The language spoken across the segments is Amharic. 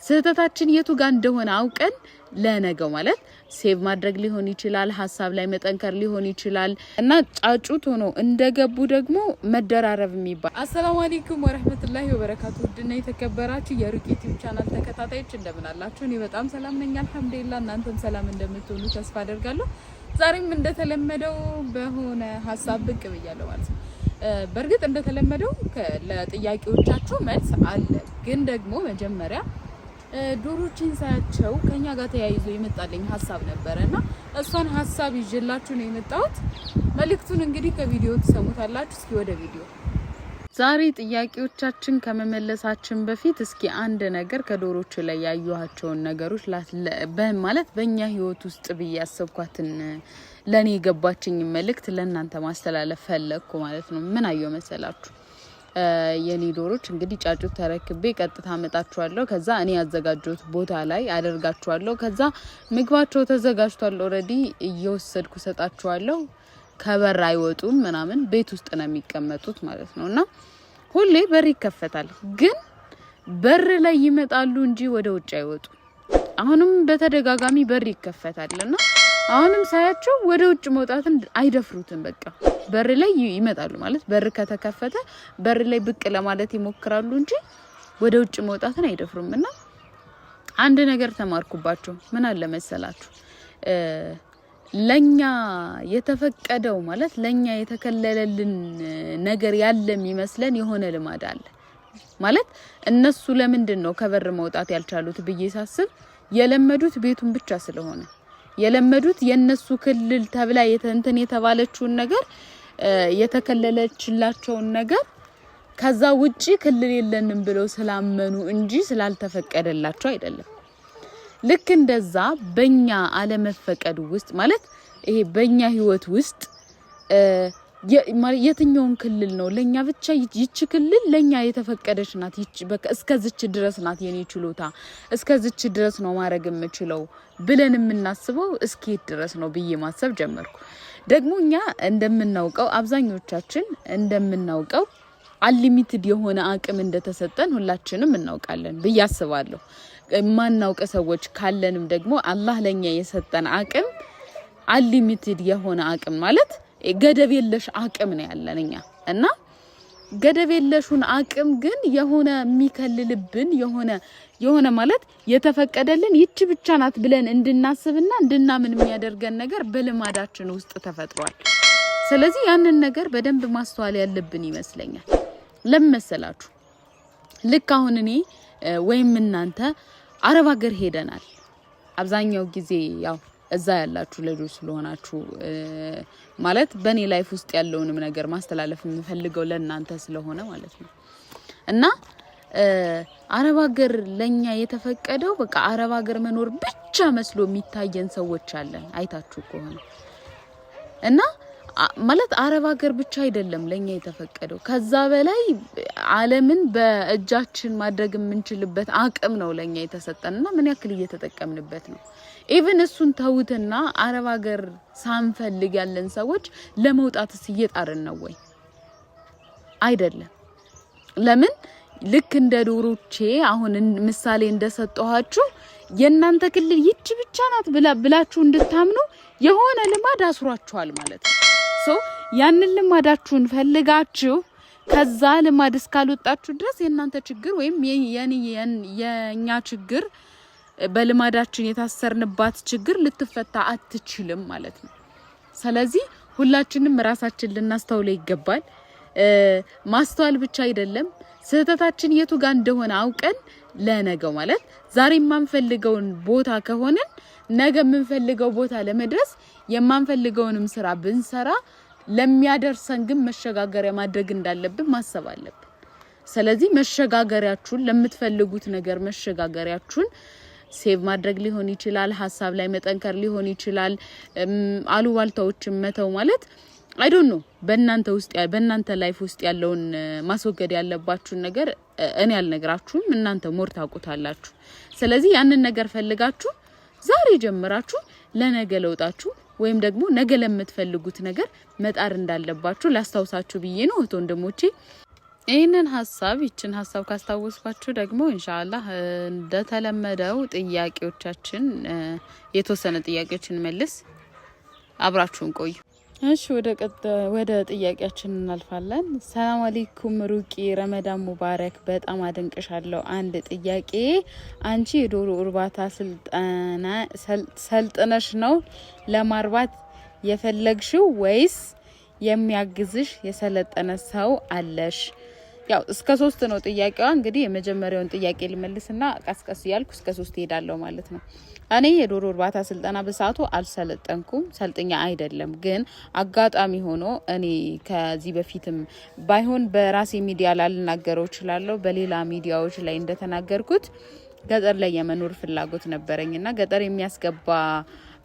ስህተታችን የቱ ጋር እንደሆነ አውቀን ለነገው ማለት ሴቭ ማድረግ ሊሆን ይችላል ሀሳብ ላይ መጠንከር ሊሆን ይችላል እና ጫጩት ሆኖ እንደገቡ ደግሞ መደራረብ የሚባል አሰላሙ አለይኩም ወራህመቱላሂ ወበረካቱ ድና የተከበራችሁ የሩቅ ዩቲዩብ ቻናል ተከታታዮች እንደምን አላችሁ እኔ በጣም ሰላም ነኝ አልহামዱሊላህ እናንተም ሰላም እንደምትሆኑ ተስፋ አደርጋለሁ ዛሬም እንደተለመደው በሆነ ሀሳብ ብቅ ብያለሁ ማለት ነው በርግጥ እንደተለመደው ለጥያቄዎቻችሁ መልስ አለ ግን ደግሞ መጀመሪያ ዶሮችን ሳያቸው ከኛ ጋር ተያይዞ የመጣልኝ ሐሳብ ነበርና እሷን ሐሳብ ይዤላችሁ ነው የመጣሁት መልእክቱን እንግዲህ ከቪዲዮ ተሰሙታላችሁ እስኪ ወደ ቪዲዮ ዛሬ ጥያቄዎቻችን ከመመለሳችን በፊት እስኪ አንድ ነገር ከዶሮቹ ላይ ያዩዋቸውን ነገሮች ማለት በእኛ ህይወት ውስጥ በያሰብኳትን ለኔ ገባችኝ መልእክት ለእናንተ ማስተላለፍ ፈለኩ ማለት ነው ምን አየው መሰላችሁ የኔ ዶሮች እንግዲህ ጫጩት ተረክቤ ቀጥታ አመጣቸዋለሁ ከዛ እኔ ያዘጋጀሁት ቦታ ላይ አደርጋቸዋለሁ ከዛ ምግባቸው ተዘጋጅቷል ኦሬዲ እየወሰድኩ ሰጣቸዋለሁ ከበር አይወጡም ምናምን ቤት ውስጥ ነው የሚቀመጡት ማለት ነውና ሁሌ በር ይከፈታል ግን በር ላይ ይመጣሉ እንጂ ወደ ውጭ አይወጡ አሁንም በተደጋጋሚ በር ይከፈታልና አሁንም ሳያቸው ወደ ውጭ መውጣትን አይደፍሩትም በቃ በር ላይ ይመጣሉ ማለት በር ከተከፈተ በር ላይ ብቅ ለማለት ይሞክራሉ እንጂ ወደ ውጭ መውጣትን አይደፍሩምና አንድ ነገር ተማርኩባቸው ምን አለ መሰላችሁ ለኛ የተፈቀደው ማለት ለኛ የተከለለልን ነገር ያለም ይመስለን የሆነ ልማድ አለ ማለት እነሱ ለምንድነው ከበር መውጣት ያልቻሉት በየሳስብ የለመዱት ቤቱን ብቻ ስለሆነ የለመዱት የነሱ ክልል ተብላ የተንተን የተባለችውን ነገር የተከለለችላቸውን ነገር ከዛ ውጪ ክልል የለንም ብለው ስላመኑ እንጂ ስላልተፈቀደላቸው አይደለም ልክ እንደዛ በእኛ አለመፈቀዱ ውስጥ ማለት ይሄ በእኛ ህይወት ውስጥ የትኛውን ክልል ነው ለኛ ብቻ ይች ክልል ለኛ የተፈቀደች ናት ይች በቃ እስከዚች ድረስ ናት የኔ ችሎታ እስከዚች ድረስ ነው ማድረግ የምችለው ብለን የምናስበው እስኪት ድረስ ነው ብዬ ማሰብ ጀመርኩ ደግሞኛ እንደምናውቀው አብዛኞቻችን እንደምናውቀው አንሊሚትድ የሆነ አቅም እንደተሰጠን ሁላችንም እናውቃለን ብዬ አስባለሁ ማናውቀ ሰዎች ካለንም ደግሞ አላህ ለኛ የሰጠን አቅም አንሊሚትድ የሆነ አቅም ማለት ገደብ የለሽ አቅም ነው ያለንኛ እና ገደብ የለሹን አቅም ግን የሆነ የሚከልልብን የሆነ ማለት የተፈቀደልን ይች ብቻ ናት ብለን እንድናስብና እንድናምን የሚያደርገን ነገር በልማዳችን ውስጥ ተፈጥሯል ስለዚህ ያንን ነገር በደንብ ማስተዋል ያለብን ይመስለኛል ለምሳላችሁ ልክ አሁን እኔ ወይም እናንተ አረብ ሀገር ሄደናል አብዛኛው ጊዜ ያው እዛ ያላችሁ ልጆች ስለሆናችሁ ማለት በኔ ላይፍ ውስጥ ያለውንም ነገር ማስተላለፍ የምፈልገው ለእናንተ ስለሆነ ማለት ነው እና አረብ ሀገር ለኛ የተፈቀደው በቃ አረብ ሀገር መኖር ብቻ መስሎ የሚታየን ሰዎች አለን አይታችሁ ከሆነ እና ማለት አረብ ሀገር ብቻ አይደለም ለኛ የተፈቀደው ከዛ በላይ ዓለምን በእጃችን ማድረግ የምንችልበት አቅም ነው ለኛ የተሰጠንና ምን ያክል እየተጠቀምንበት ነው ኢቭን እሱን ተውትና አረብ ሀገር ሳንፈልግ ያለን ሰዎች ለመውጣትስ እየጣርን ነው ወይ አይደለም ለምን ልክ እንደ ዶሮቼ አሁን ምሳሌ እንደሰጠኋችሁ የናንተ ክልል ይች ብቻ ናት ብላችሁ እንድታምኑ የሆነ ልማድ አስሯችኋል ማለት ነው ያንን ልማዳችሁን ፈልጋችሁ ከዛ ልማድ እስካልወጣችሁ ድረስ የናንተ ችግር ወይም የኛ ችግር በልማዳችን የታሰርንባት ችግር ልትፈታ አትችልም ማለት ነው ስለዚህ ሁላችንም ራሳችን ልናስተውል ይገባል ማስተዋል ብቻ አይደለም ስህተታችን የቱ ጋር እንደሆነ አውቀን ለነገው ማለት ዛሬ ማንፈልገውን ቦታ ከሆነ ነገ የምንፈልገው ቦታ ለመድረስ የማንፈልገውንም ስራ ብንሰራ ለሚያደርሰን ግን መሸጋገሪያ ማድረግ እንዳለብን ማሰብ አለብን ስለዚህ መሸጋገሪያችሁን ለምትፈልጉት ነገር መሸጋገሪያችሁን ሴቭ ማድረግ ሊሆን ይችላል ሐሳብ ላይ መጠንከር ሊሆን ይችላል አሉባልታዎችን መተው ማለት I don't know በእናንተ ላይፍ ውስጥ ያለውን ማስወገድ ያለባችሁን ነገር እኔ ያልነግራችሁም እናንተ ሞር ታውቁታላችሁ ስለዚህ ያንን ነገር ፈልጋችሁ ዛሬ ጀምራችሁ ለነገ ለውጣችሁ ወይም ደግሞ ነገ ለምትፈልጉት ነገር መጣር እንዳለባችሁ ላስታውሳችሁ ብዬ ነው ወንድሞቼ ይህንን ሀሳብ ይችን ሀሳብ ካስታወስኳችሁ ደግሞ ኢንሻአላህ እንደተለመደው ጥያቄዎቻችን የተወሰነ ጥያቄዎችን መልስ አብራችሁን ቆዩ። እሺ ወደ ጥያቄያችን እናልፋለን። ሰላም አለይኩም ሩቂ ረመዳን ሙባረክ። በጣም አደንቅሻለሁ። አንድ ጥያቄ፣ አንቺ የዶሮ እርባታ ሰልጥነሽ ነው ለማርባት የፈለግሽው ወይስ የሚያግዝሽ የሰለጠነ ሰው አለሽ? ያው እስከ 3 ነው ጥያቄዋ። እንግዲህ የመጀመሪያውን ጥያቄ ልመልስና ቀስቀስ ያልኩ እስከ 3 ሄዳለሁ ማለት ነው። እኔ የዶሮ እርባታ ስልጠና በሰዓቱ አልሰለጠንኩም፣ ሰልጥኛ አይደለም። ግን አጋጣሚ ሆኖ እኔ ከዚህ በፊትም ባይሆን በራሴ ሚዲያ ላልናገረው እችላለሁ፣ በሌላ ሚዲያዎች ላይ እንደተናገርኩት ገጠር ላይ የመኖር ፍላጎት ነበረኝና ገጠር የሚያስገባ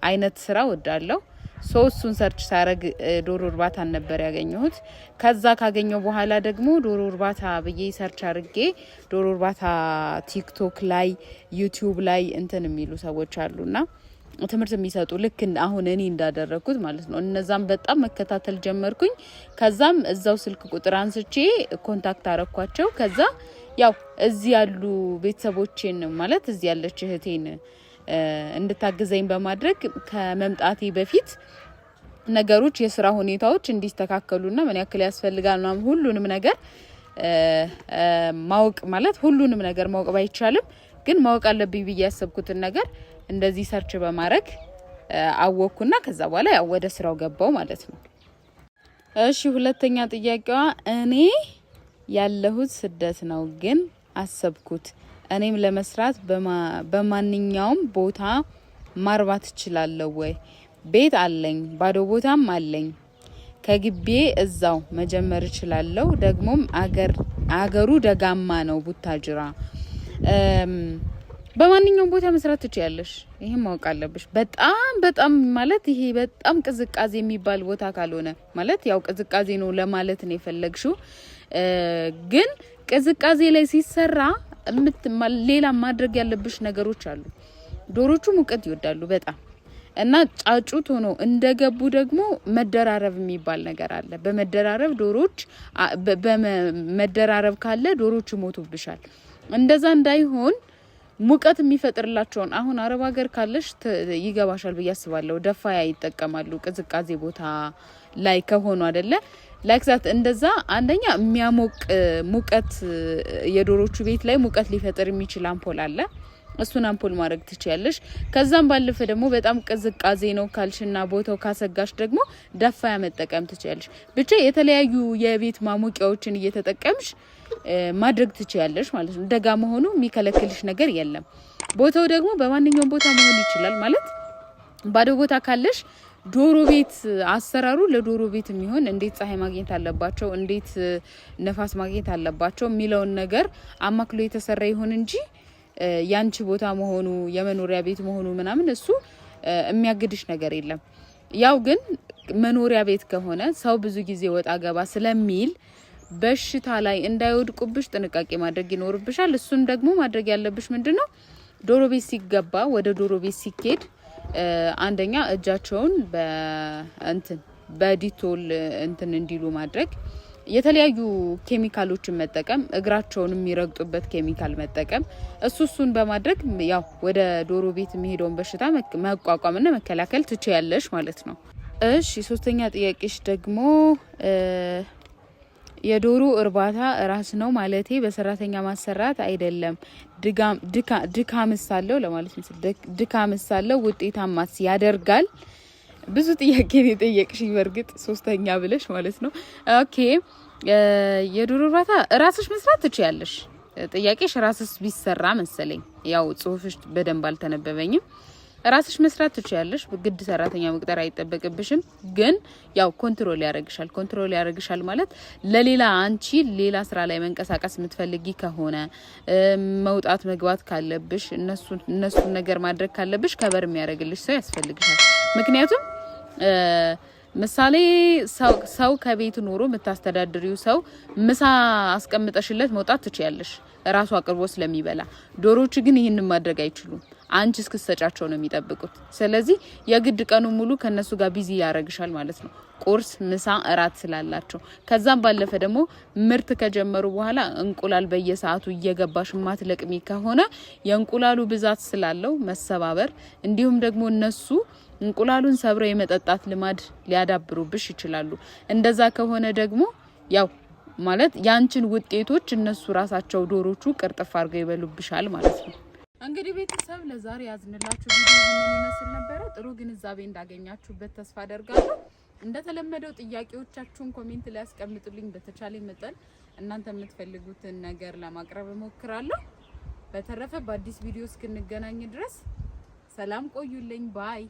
አይነት ስራ ወዳለሁ። ሶስቱን ሰርች ሳረግ ዶሮ እርባታን ነበር ያገኘሁት። ከዛ ካገኘው በኋላ ደግሞ ዶሮ እርባታ ብዬ ሰርች አርጌ ዶሮ እርባታ ቲክቶክ ላይ ዩቲዩብ ላይ እንትን የሚሉ ሰዎች አሉና ትምህርት የሚሰጡ ልክ አሁን እኔ እንዳደረኩት ማለት ነው። እነዛም በጣም መከታተል ጀመርኩኝ። ከዛም እዛው ስልክ ቁጥር አንስቼ ኮንታክት አረኳቸው። ከዛ ያው እዚህ ያሉ ቤተሰቦቼን ማለት እዚህ ያለች እህቴን እንድታግዘኝ በማድረግ ከመምጣቴ በፊት ነገሮች የስራ ሁኔታዎች እንዲስተካከሉና ምን ያክል ያስፈልጋል ሁሉንም ነገር ማወቅ ማለት ሁሉንም ነገር ማወቅ ባይቻልም ግን ማወቅ አለብኝ ብዬ ያሰብኩትን ነገር እንደዚህ ሰርች በማድረግ አወኩና ከዛ በኋላ ያው ወደ ስራው ገባው ማለት ነው። እሺ ሁለተኛ ጥያቄዋ፣ እኔ ያለሁት ስደት ነው ግን አሰብኩት እኔም ለመስራት በማንኛውም ቦታ ማርባት እችላለሁ ወይ? ቤት አለኝ፣ ባዶ ቦታም አለኝ። ከግቤ እዛው መጀመር እችላለሁ። ደግሞም አገሩ ደጋማ ነው ቡታጅራ። በማንኛውም ቦታ መስራት ትችያለሽ። ይሄን ማወቅ አለብሽ። በጣም ማለት ይሄ በጣም ቅዝቃዜ የሚባል ቦታ ካልሆነ ማለት ያው ቅዝቃዜ ነው ለማለት ነው የፈለግሽው። ግን ቅዝቃዜ ላይ ሲሰራ ሌላ ማድረግ ያለብሽ ነገሮች አሉ። ዶሮቹ ሙቀት ይወዳሉ በጣም እና ጫጩት ሆኖ እንደገቡ ደግሞ መደራረብ የሚባል ነገር አለ። በመደራረብ ዶሮች በመደራረብ ካለ ዶሮቹ ሞቱብሻል። እንደዛ እንዳይሆን ሙቀት የሚፈጥርላቸውን አሁን አረብ ሀገር ካለሽ ይገባሻል ብዬ አስባለሁ። ደፋያ ይጠቀማሉ ቅዝቃዜ ቦታ ላይ ከሆኑ አይደለ ላይክዛት እንደዛ አንደኛ የሚያሞቅ ሙቀት የዶሮቹ ቤት ላይ ሙቀት ሊፈጥር የሚችል አምፖል አለ። እሱን አምፖል ማድረግ ትችያለሽ። ከዛም ባለፈ ደግሞ በጣም ቅዝቃዜ ነው ካልሽና ቦታው ካሰጋሽ ደግሞ ደፋያ መጠቀም ትችያለሽ። ብቻ የተለያዩ የቤት ማሞቂያዎችን እየተጠቀምሽ ማድረግ ትችያለሽ ማለት ነው። ደጋ መሆኑ የሚከለክልሽ ነገር የለም። ቦታው ደግሞ በማንኛውም ቦታ መሆን ይችላል ማለት ባዶ ቦታ ካለሽ ዶሮ ቤት አሰራሩ ለዶሮ ቤት የሚሆን እንዴት ፀሐይ ማግኘት አለባቸው፣ እንዴት ነፋስ ማግኘት አለባቸው የሚለውን ነገር አማክሎ የተሰራ ይሁን እንጂ ያንቺ ቦታ መሆኑ የመኖሪያ ቤት መሆኑ ምናምን እሱ የሚያግድሽ ነገር የለም። ያው ግን መኖሪያ ቤት ከሆነ ሰው ብዙ ጊዜ ወጣ ገባ ስለሚል በሽታ ላይ እንዳይወድቁብሽ ጥንቃቄ ማድረግ ይኖርብሻል። እሱን ደግሞ ማድረግ ያለብሽ ምንድነው ዶሮ ቤት ሲገባ ወደ ዶሮ ቤት ሲኬድ አንደኛ እጃቸውን በዲቶል እንዲሉ ማድረግ፣ የተለያዩ ኬሚካሎችን መጠቀም፣ እግራቸውን የሚረግጡበት ኬሚካል መጠቀም፣ እሱን በማድረግ ያው ወደ ዶሮ ቤት የሚሄደውን በሽታ መቋቋምና መከላከል ትችያለሽ ማለት ነው። እሺ ሶስተኛ ጥያቄሽ ደግሞ የዶሮ እርባታ ራስ ነው ማለቴ በሰራተኛ ማሰራት አይደለም። ድካምስ አለው ለማለት ነው። ድካምስ አለው ውጤታማስ ያደርጋል? ብዙ ጥያቄ ነው የጠየቅሽኝ በርግጥ ሶስተኛ ብለሽ ማለት ነው። ኦኬ የዶሮ እርባታ ራስሽ መስራት ትችያለሽ። ጥያቄሽ ራስሽ ቢሰራ መሰለኝ። ያው ጽሁፍሽ በደንብ አልተነበበኝም። ራስሽ መስራት ትችያለሽ። ግድ ሰራተኛ መቅጠር አይጠበቅብሽም። ግን ያው ኮንትሮል ያደርግሻል ማለት ለሌላ አንቺ ሌላ ስራ ላይ መንቀሳቀስ የምትፈልጊ ከሆነ መውጣት መግባት ካለብሽ እነሱን ነገር ማድረግ ካለብሽ ከበር የሚያደርግልሽ ሰው ያስፈልግሻል። ምክንያቱም ምሳሌ ሰው ከቤት ኖሮ የምታስተዳድሪው ሰው ምሳ አስቀምጠሽለት መውጣት ትችያለሽ። ራሱ አቅርቦ ስለሚበላ። ዶሮዎች ግን ይሄንን ማድረግ አይችሉም። አንቺ እስክትሰጫቸው ነው የሚጠብቁት። ስለዚህ የግድ ቀኑ ሙሉ ከነሱ ጋር ቢዚ ያረግሻል ማለት ነው። ቁርስ፣ ምሳ፣ እራት ስላላቸው ከዛም ባለፈ ደግሞ ምርት ከጀመሩ በኋላ እንቁላል በየሰዓቱ እየገባሽ ማትለቅሚ ከሆነ የእንቁላሉ ብዛት ስላለው መሰባበር እንዲሁም ደግሞ እነሱ እንቁላሉን ሰብረው የመጠጣት ልማድ ሊያዳብሩብሽ ይችላሉ። እንደዛ ከሆነ ደግሞ ያው ማለት ያንቺን ውጤቶች እነሱ ራሳቸው ዶሮቹ ቅርጥፍ አድርገው ይበሉብሻል ማለት ነው። እንግዲህ ቤተሰብ ለዛሬ ያዝንላችሁ ቪዲዮ ምን ይመስል ነበር? ጥሩ ግንዛቤ እንዳገኛችሁበት ተስፋ አደርጋለሁ። እንደተለመደው ጥያቄዎቻችሁን ኮሜንት ላይ አስቀምጡልኝ። በተቻለ መጠን እናንተ የምትፈልጉትን ነገር ለማቅረብ እሞክራለሁ። በተረፈ በአዲስ ቪዲዮ እስክንገናኝ ድረስ ሰላም ቆዩልኝ። ባይ